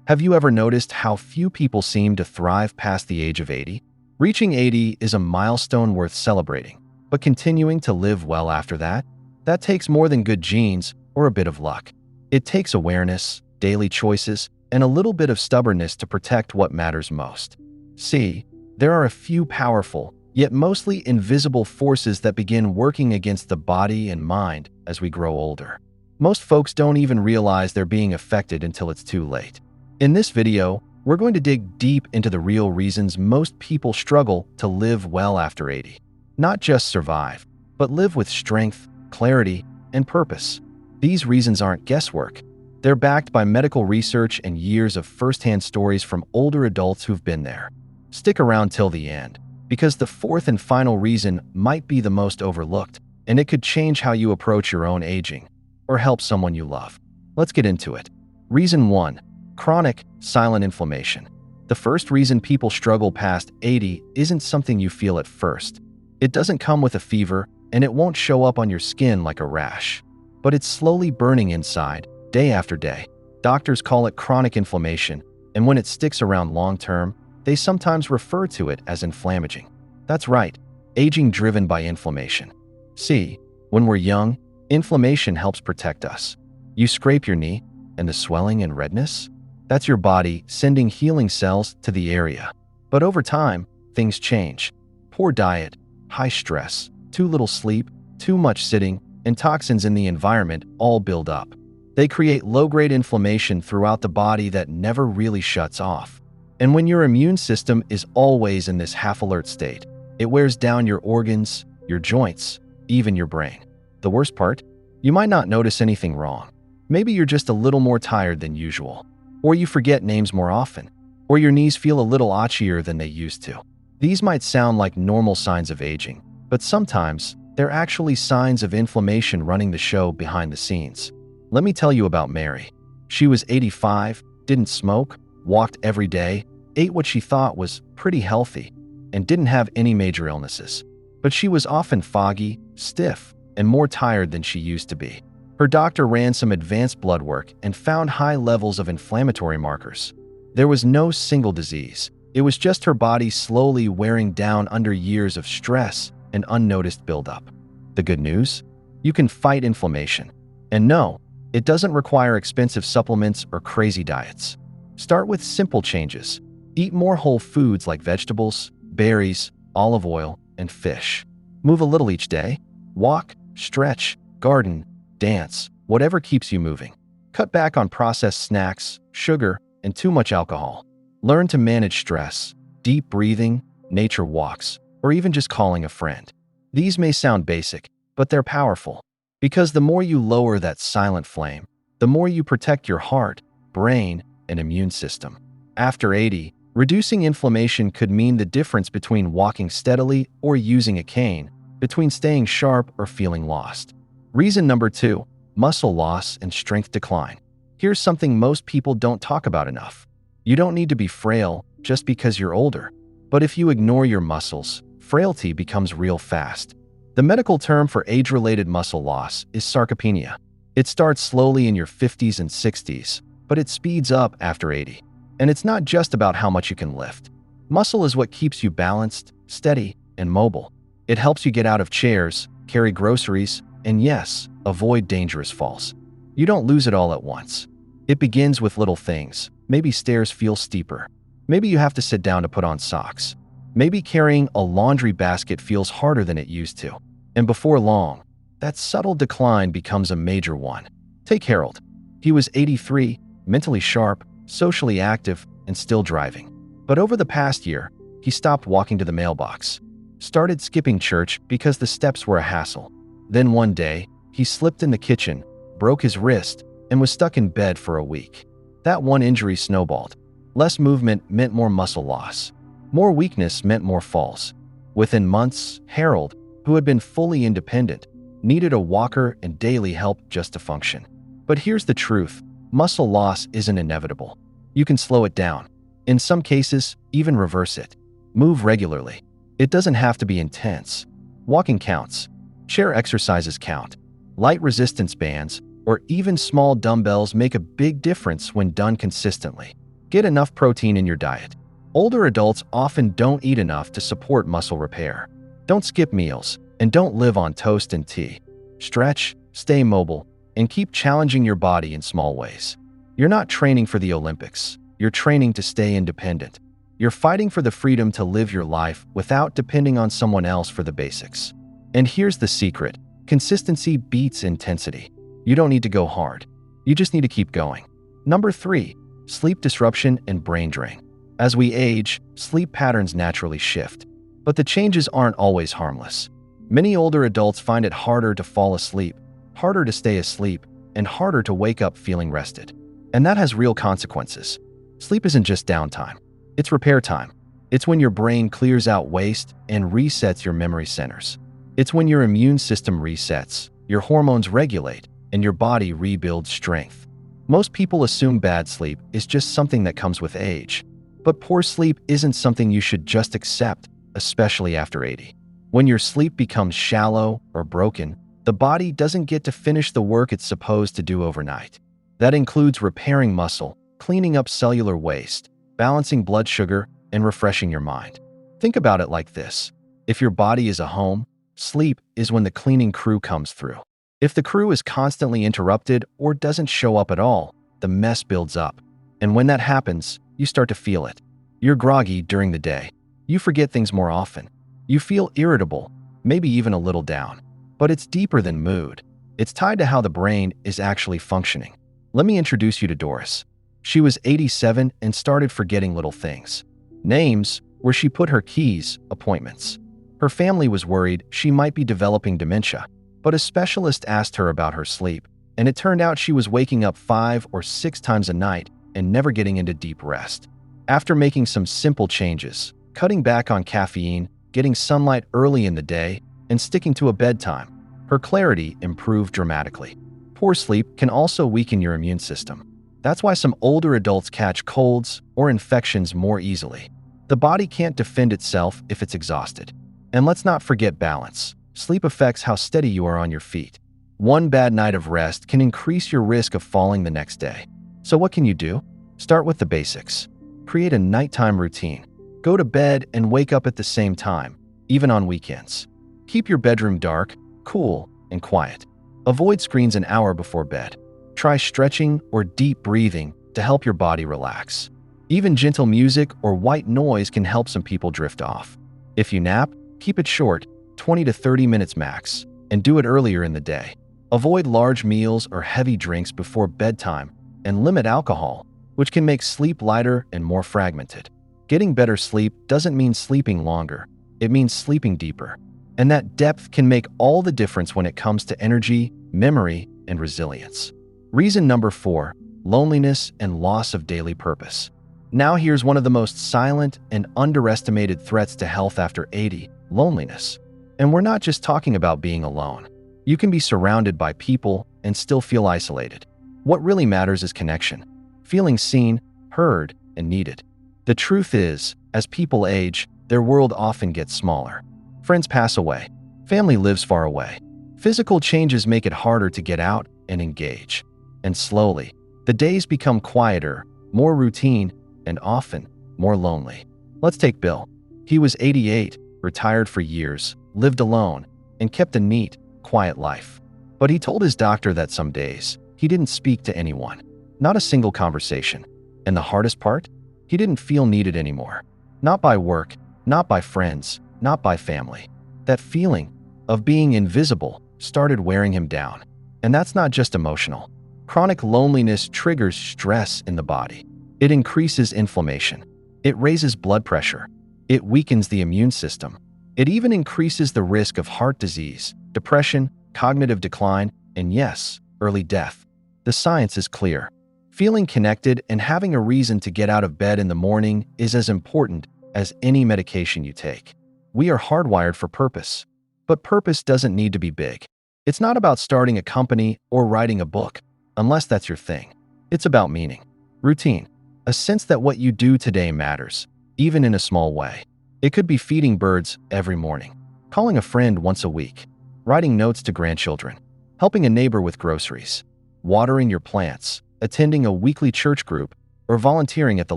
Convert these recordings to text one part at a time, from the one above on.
Have you ever noticed how few people seem to thrive past the age of 80? Reaching 80 is a milestone worth celebrating, but continuing to live well after that? That takes more than good genes or a bit of luck. It takes awareness, daily choices, and a little bit of stubbornness to protect what matters most. See, there are a few powerful, yet mostly invisible forces that begin working against the body and mind as we grow older. Most folks don't even realize they're being affected until it's too late. In this video, we're going to dig deep into the real reasons most people struggle to live well after 80. Not just survive, but live with strength, clarity, and purpose. These reasons aren't guesswork. They're backed by medical research and years of firsthand stories from older adults who've been there. Stick around till the end, because the fourth and final reason might be the most overlooked, and it could change how you approach your own aging or help someone you love. Let's get into it. Reason 1. Chronic, silent inflammation. The first reason people struggle past 80 isn't something you feel at first. It doesn't come with a fever, and it won't show up on your skin like a rash. But it's slowly burning inside, day after day. Doctors call it chronic inflammation, and when it sticks around long-term, they sometimes refer to it as inflammaging. That's right, aging driven by inflammation. See, when we're young, inflammation helps protect us. You scrape your knee, and the swelling and redness? That's your body sending healing cells to the area. But over time, things change. Poor diet, high stress, too little sleep, too much sitting, and toxins in the environment all build up. They create low-grade inflammation throughout the body that never really shuts off. And when your immune system is always in this half-alert state, it wears down your organs, your joints, even your brain. The worst part? You might not notice anything wrong. Maybe you're just a little more tired than usual. Or you forget names more often. Or your knees feel a little itchier than they used to. These might sound like normal signs of aging, but sometimes they're actually signs of inflammation running the show behind the scenes. Let me tell you about Mary. She was 85, didn't smoke, walked every day, ate what she thought was pretty healthy, and didn't have any major illnesses. But she was often foggy, stiff, and more tired than she used to be. Her doctor ran some advanced blood work and found high levels of inflammatory markers. There was no single disease. It was just her body slowly wearing down under years of stress and unnoticed buildup. The good news? You can fight inflammation. And no, it doesn't require expensive supplements or crazy diets. Start with simple changes. Eat more whole foods like vegetables, berries, olive oil, and fish. Move a little each day. Walk, stretch, garden, dance, whatever keeps you moving. Cut back on processed snacks, sugar, and too much alcohol. Learn to manage stress, deep breathing, nature walks, or even just calling a friend. These may sound basic, but they're powerful. Because the more you lower that silent flame, the more you protect your heart, brain, and immune system. After 80, reducing inflammation could mean the difference between walking steadily or using a cane, between staying sharp or feeling lost. Reason number 2, muscle loss and strength decline. Here's something most people don't talk about enough. You don't need to be frail just because you're older. But if you ignore your muscles, frailty becomes real fast. The medical term for age-related muscle loss is sarcopenia. It starts slowly in your 50s and 60s, but it speeds up after 80. And it's not just about how much you can lift. Muscle is what keeps you balanced, steady, and mobile. It helps you get out of chairs, carry groceries, and yes, avoid dangerous falls. You don't lose it all at once. It begins with little things. Maybe stairs feel steeper. Maybe you have to sit down to put on socks. Maybe carrying a laundry basket feels harder than it used to. And before long, that subtle decline becomes a major one. Take Harold. He was 83, mentally sharp, socially active, and still driving. But over the past year, he stopped walking to the mailbox, started skipping church because the steps were a hassle. Then one day, he slipped in the kitchen, broke his wrist, and was stuck in bed for a week. That one injury snowballed. Less movement meant more muscle loss. More weakness meant more falls. Within months, Harold, who had been fully independent, needed a walker and daily help just to function. But here's the truth. Muscle loss isn't inevitable. You can slow it down. In some cases, even reverse it. Move regularly. It doesn't have to be intense. Walking counts. Chair exercises count. Light resistance bands, or even small dumbbells make a big difference when done consistently. Get enough protein in your diet. Older adults often don't eat enough to support muscle repair. Don't skip meals, and don't live on toast and tea. Stretch, stay mobile, and keep challenging your body in small ways. You're not training for the Olympics. You're training to stay independent. You're fighting for the freedom to live your life without depending on someone else for the basics. And here's the secret. Consistency beats intensity. You don't need to go hard. You just need to keep going. Number 3, sleep disruption and brain drain. As we age, sleep patterns naturally shift. But the changes aren't always harmless. Many older adults find it harder to fall asleep, harder to stay asleep, and harder to wake up feeling rested. And that has real consequences. Sleep isn't just downtime. It's repair time. It's when your brain clears out waste and resets your memory centers. It's when your immune system resets, your hormones regulate, and your body rebuilds strength. Most people assume bad sleep is just something that comes with age. But poor sleep isn't something you should just accept, especially after 80. When your sleep becomes shallow or broken, the body doesn't get to finish the work it's supposed to do overnight. That includes repairing muscle, cleaning up cellular waste, balancing blood sugar, and refreshing your mind. Think about it like this. If your body is a home, sleep is when the cleaning crew comes through. If the crew is constantly interrupted or doesn't show up at all, the mess builds up. And when that happens, you start to feel it. You're groggy during the day. You forget things more often. You feel irritable, maybe even a little down. But it's deeper than mood. It's tied to how the brain is actually functioning. Let me introduce you to Doris. She was 87 and started forgetting little things. Names, where she put her keys, appointments. Her family was worried she might be developing dementia, but a specialist asked her about her sleep, and it turned out she was waking up 5 or 6 times a night and never getting into deep rest. After making some simple changes, cutting back on caffeine, getting sunlight early in the day, and sticking to a bedtime, her clarity improved dramatically. Poor sleep can also weaken your immune system. That's why some older adults catch colds or infections more easily. The body can't defend itself if it's exhausted. And let's not forget balance. Sleep affects how steady you are on your feet. One bad night of rest can increase your risk of falling the next day. So what can you do? Start with the basics. Create a nighttime routine. Go to bed and wake up at the same time, even on weekends. Keep your bedroom dark, cool, and quiet. Avoid screens an hour before bed. Try stretching or deep breathing to help your body relax. Even gentle music or white noise can help some people drift off. If you nap, keep it short, 20 to 30 minutes max, and do it earlier in the day. Avoid large meals or heavy drinks before bedtime, and limit alcohol, which can make sleep lighter and more fragmented. Getting better sleep doesn't mean sleeping longer. It means sleeping deeper. And that depth can make all the difference when it comes to energy, memory, and resilience. Reason number 4, loneliness and loss of daily purpose. Now here's one of the most silent and underestimated threats to health after 80, loneliness. And we're not just talking about being alone. You can be surrounded by people and still feel isolated. What really matters is connection, feeling seen, heard, and needed. The truth is, as people age, their world often gets smaller. Friends pass away. Family lives far away. Physical changes make it harder to get out and engage. And slowly, the days become quieter, more routine, and often more lonely. Let's take Bill. He was 88, retired for years, lived alone, and kept a neat, quiet life. But he told his doctor that some days, he didn't speak to anyone. Not a single conversation. And the hardest part? He didn't feel needed anymore. Not by work, not by friends, not by family. That feeling of being invisible started wearing him down. And that's not just emotional. Chronic loneliness triggers stress in the body. It increases inflammation. It raises blood pressure. It weakens the immune system. It even increases the risk of heart disease, depression, cognitive decline, and yes, early death. The science is clear. Feeling connected and having a reason to get out of bed in the morning is as important as any medication you take. We are hardwired for purpose. But purpose doesn't need to be big. It's not about starting a company or writing a book, unless that's your thing. It's about meaning, routine, a sense that what you do today matters, even in a small way. It could be feeding birds every morning, calling a friend once a week, writing notes to grandchildren, helping a neighbor with groceries, watering your plants, attending a weekly church group, or volunteering at the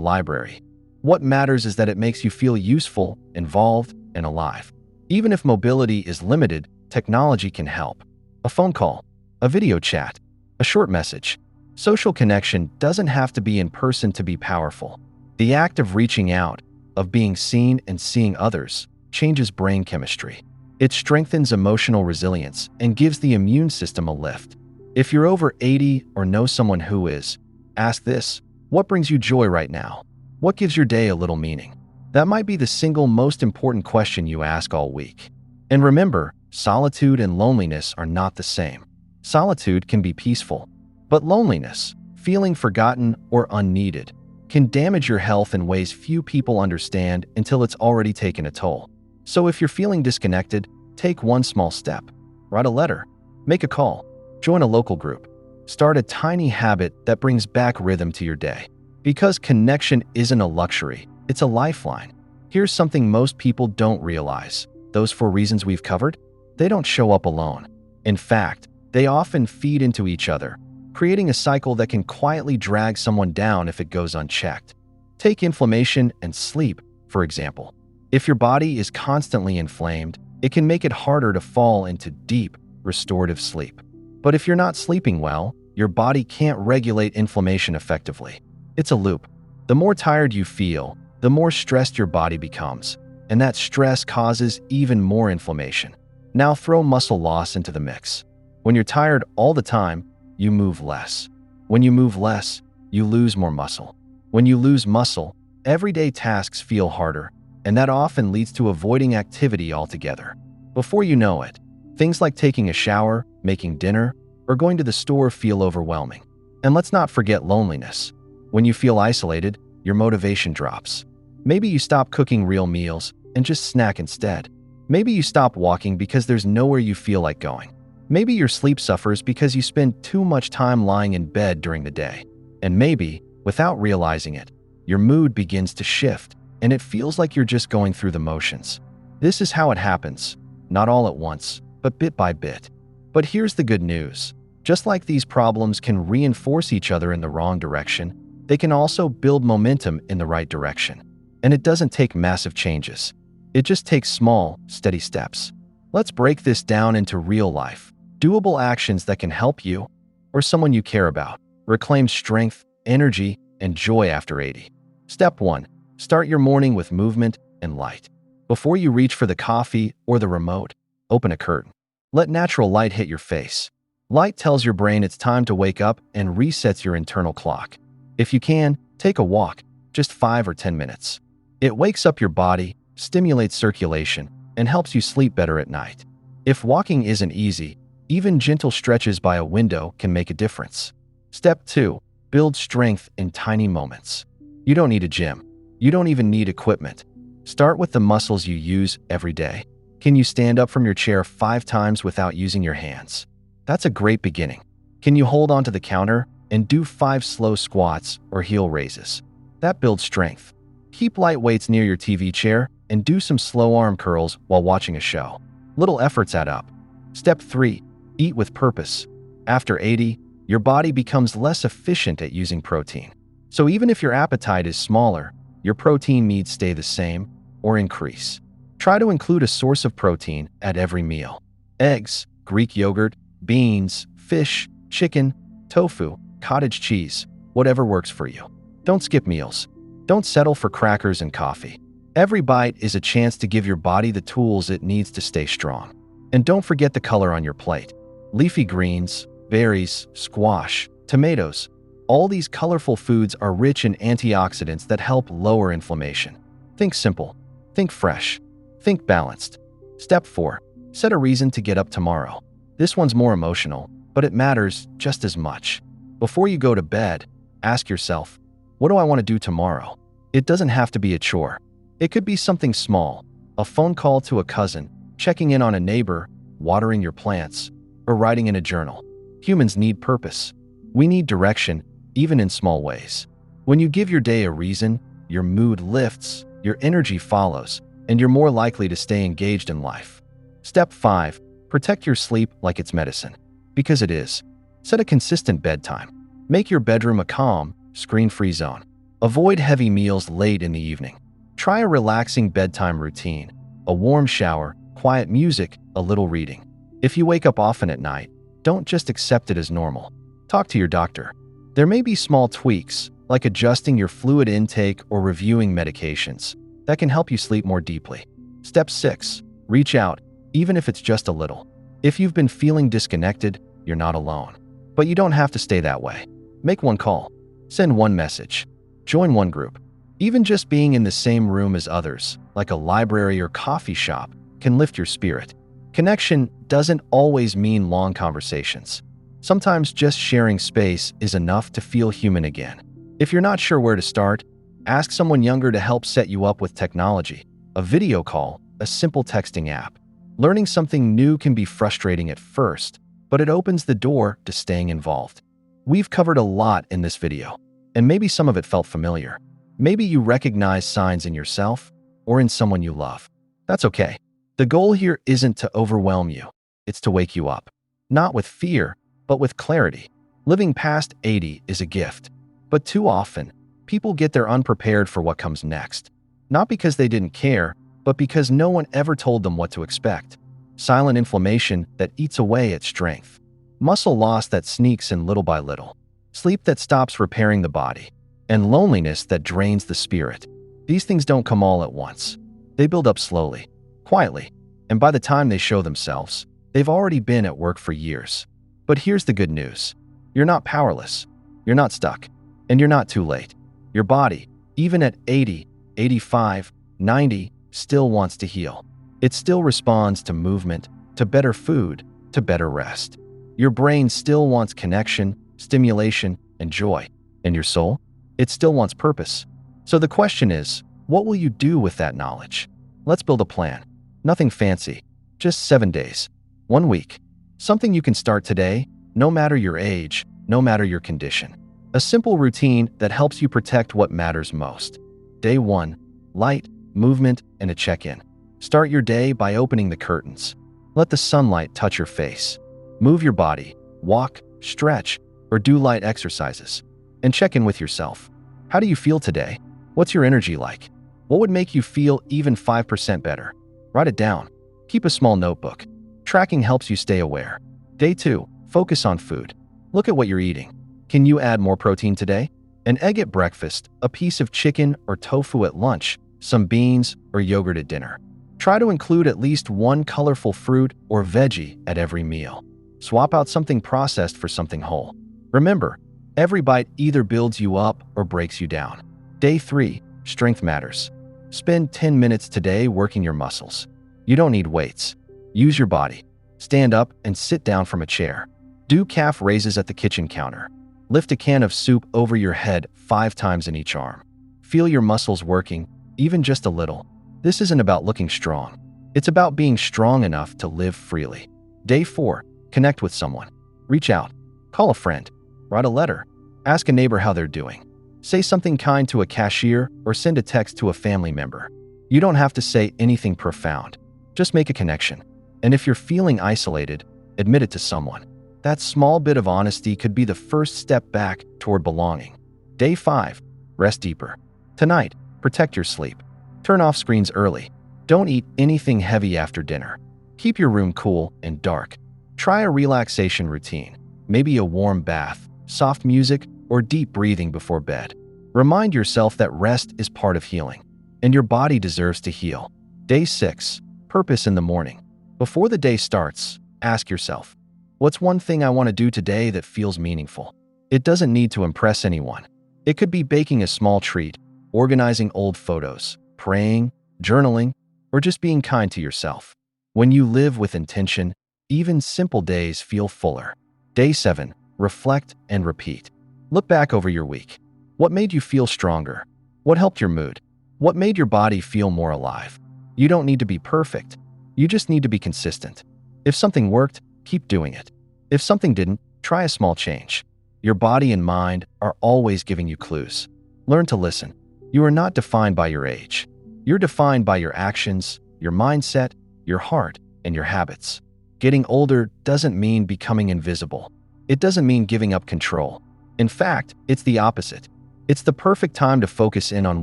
library. What matters is that it makes you feel useful, involved, and alive. Even if mobility is limited, technology can help. A phone call, a video chat, a short message. Social connection doesn't have to be in person to be powerful. The act of reaching out, of being seen and seeing others, changes brain chemistry. It strengthens emotional resilience and gives the immune system a lift. If you're over 80 or know someone who is, ask this: what brings you joy right now? What gives your day a little meaning? That might be the single most important question you ask all week. And remember, solitude and loneliness are not the same. Solitude can be peaceful, but loneliness, feeling forgotten or unneeded, can damage your health in ways few people understand until it's already taken a toll. So if you're feeling disconnected, take one small step. Write a letter, make a call, join a local group. Start a tiny habit that brings back rhythm to your day. Because connection isn't a luxury, it's a lifeline. Here's something most people don't realize. Those 4 reasons we've covered, they don't show up alone. In fact, they often feed into each other, creating a cycle that can quietly drag someone down if it goes unchecked. Take inflammation and sleep, for example. If your body is constantly inflamed, it can make it harder to fall into deep, restorative sleep. But if you're not sleeping well, your body can't regulate inflammation effectively. It's a loop. The more tired you feel, the more stressed your body becomes, and that stress causes even more inflammation. Now throw muscle loss into the mix. When you're tired all the time, you move less. When you move less, you lose more muscle. When you lose muscle, everyday tasks feel harder, and that often leads to avoiding activity altogether. Before you know it, things like taking a shower, making dinner, or going to the store feel overwhelming. And let's not forget loneliness. When you feel isolated, your motivation drops. Maybe you stop cooking real meals and just snack instead. Maybe you stop walking because there's nowhere you feel like going. Maybe your sleep suffers because you spend too much time lying in bed during the day. And maybe, without realizing it, your mood begins to shift, and it feels like you're just going through the motions. This is how it happens, not all at once, but bit by bit. But here's the good news. Just like these problems can reinforce each other in the wrong direction, they can also build momentum in the right direction. And it doesn't take massive changes. It just takes small, steady steps. Let's break this down into real life, doable actions that can help you or someone you care about reclaim strength, energy, and joy after 80. Step 1. Start your morning with movement and light. Before you reach for the coffee or the remote, open a curtain. Let natural light hit your face. Light tells your brain it's time to wake up and resets your internal clock. If you can, take a walk, just 5 or 10 minutes. It wakes up your body, stimulates circulation, and helps you sleep better at night. If walking isn't easy, even gentle stretches by a window can make a difference. Step 2. Build strength in tiny moments. You don't need a gym. You don't even need equipment. Start with the muscles you use every day. Can you stand up from your chair 5 times without using your hands? That's a great beginning. Can you hold onto the counter and do 5 slow squats or heel raises? That builds strength. Keep light weights near your TV chair and do some slow arm curls while watching a show. Little efforts add up. Step 3. Eat with purpose. After 80, your body becomes less efficient at using protein. So even if your appetite is smaller, your protein needs stay the same or increase. Try to include a source of protein at every meal. Eggs, Greek yogurt, beans, fish, chicken, tofu, cottage cheese, whatever works for you. Don't skip meals. Don't settle for crackers and coffee. Every bite is a chance to give your body the tools it needs to stay strong. And don't forget the color on your plate. Leafy greens, berries, squash, tomatoes. All these colorful foods are rich in antioxidants that help lower inflammation. Think simple. Think fresh. Think balanced. Step 4. Set a reason to get up tomorrow. This one's more emotional, but it matters just as much. Before you go to bed, ask yourself, what do I want to do tomorrow? It doesn't have to be a chore. It could be something small, a phone call to a cousin, checking in on a neighbor, watering your plants, or writing in a journal. Humans need purpose. We need direction, even in small ways. When you give your day a reason, your mood lifts, your energy follows, and you're more likely to stay engaged in life. Step 5. Protect your sleep like it's medicine. Because it is. Set a consistent bedtime. Make your bedroom a calm, screen-free zone. Avoid heavy meals late in the evening. Try a relaxing bedtime routine, a warm shower, quiet music, a little reading. If you wake up often at night, don't just accept it as normal. Talk to your doctor. There may be small tweaks, like adjusting your fluid intake or reviewing medications, that can help you sleep more deeply. Step 6. Reach out, even if it's just a little. If you've been feeling disconnected, you're not alone. But you don't have to stay that way. Make one call. Send one message. Join one group. Even just being in the same room as others, like a library or coffee shop, can lift your spirit. Connection doesn't always mean long conversations. Sometimes just sharing space is enough to feel human again. If you're not sure where to start, ask someone younger to help set you up with technology, a video call, a simple texting app. Learning something new can be frustrating at first, but it opens the door to staying involved. We've covered a lot in this video, and maybe some of it felt familiar. Maybe you recognize signs in yourself or in someone you love. That's okay. The goal here isn't to overwhelm you. It's to wake you up. Not with fear, but with clarity. Living past 80 is a gift. But too often, people get there unprepared for what comes next. Not because they didn't care, but because no one ever told them what to expect. Silent inflammation that eats away at strength. Muscle loss that sneaks in little by little. Sleep that stops repairing the body. And loneliness that drains the spirit. These things don't come all at once. They build up slowly, quietly, and by the time they show themselves, they've already been at work for years. But here's the good news. You're not powerless. You're not stuck. And you're not too late. Your body, even at 80, 85, 90, still wants to heal. It still responds to movement, to better food, to better rest. Your brain still wants connection, stimulation, and joy. And your soul? It still wants purpose. So the question is, what will you do with that knowledge? Let's build a plan. Nothing fancy. Just 7 days. 1 week. Something you can start today, no matter your age, no matter your condition. A simple routine that helps you protect what matters most. Day 1. Light, movement, and a check-in. Start your day by opening the curtains. Let the sunlight touch your face. Move your body. Walk, stretch, or do light exercises. And check in with yourself. How do you feel today? What's your energy like? What would make you feel even 5% better? Write it down. Keep a small notebook. Tracking helps you stay aware. Day 2. Focus on food. Look at what you're eating. Can you add more protein today? An egg at breakfast, a piece of chicken or tofu at lunch, some beans or yogurt at dinner. Try to include at least one colorful fruit or veggie at every meal. Swap out something processed for something whole. Remember, every bite either builds you up or breaks you down. Day 3. Strength matters. Spend 10 minutes today working your muscles. You don't need weights. Use your body. Stand up and sit down from a chair. Do calf raises at the kitchen counter. Lift a can of soup over your head 5 times in each arm. Feel your muscles working, even just a little. This isn't about looking strong. It's about being strong enough to live freely. Day 4. Connect with someone. Reach out. Call a friend. Write a letter. Ask a neighbor how they're doing. Say something kind to a cashier or send a text to a family member. You don't have to say anything profound. Just make a connection. And if you're feeling isolated, admit it to someone. That small bit of honesty could be the first step back toward belonging. Day 5. Rest deeper. Tonight, protect your sleep. Turn off screens early. Don't eat anything heavy after dinner. Keep your room cool and dark. Try a relaxation routine. Maybe a warm bath, soft music, or deep breathing before bed. Remind yourself that rest is part of healing, and your body deserves to heal. Day 6. Purpose in the morning. Before the day starts, ask yourself, what's one thing I want to do today that feels meaningful? It doesn't need to impress anyone. It could be baking a small treat, organizing old photos, praying, journaling, or just being kind to yourself. When you live with intention, even simple days feel fuller. Day 7. Reflect and repeat. Look back over your week. What made you feel stronger? What helped your mood? What made your body feel more alive? You don't need to be perfect. You just need to be consistent. If something worked, keep doing it. If something didn't, try a small change. Your body and mind are always giving you clues. Learn to listen. You are not defined by your age. You're defined by your actions, your mindset, your heart, and your habits. Getting older doesn't mean becoming invisible. It doesn't mean giving up control. In fact, it's the opposite. It's the perfect time to focus in on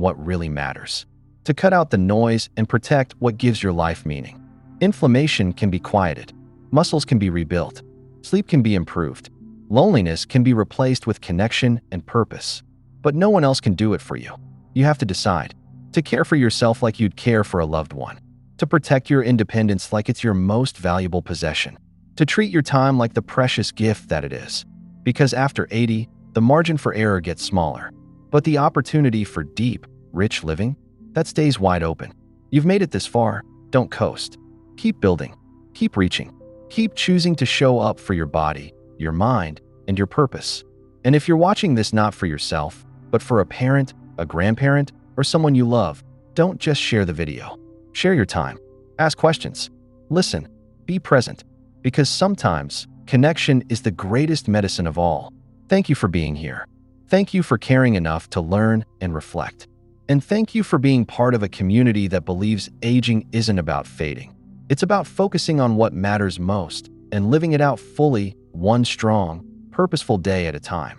what really matters, to cut out the noise and protect what gives your life meaning. Inflammation can be quieted, muscles can be rebuilt, sleep can be improved, loneliness can be replaced with connection and purpose. But no one else can do it for you. You have to decide to care for yourself like you'd care for a loved one, to protect your independence like it's your most valuable possession, to treat your time like the precious gift that it is. Because after 80, the margin for error gets smaller, but the opportunity for deep, rich living, that stays wide open. You've made it this far, don't coast. Keep building, keep reaching, keep choosing to show up for your body, your mind, and your purpose. And if you're watching this not for yourself, but for a parent, a grandparent, or someone you love, don't just share the video. Share your time. Ask questions. Listen. Be present. Because sometimes, connection is the greatest medicine of all. Thank you for being here. Thank you for caring enough to learn and reflect. And thank you for being part of a community that believes aging isn't about fading. It's about focusing on what matters most and living it out fully, one strong, purposeful day at a time.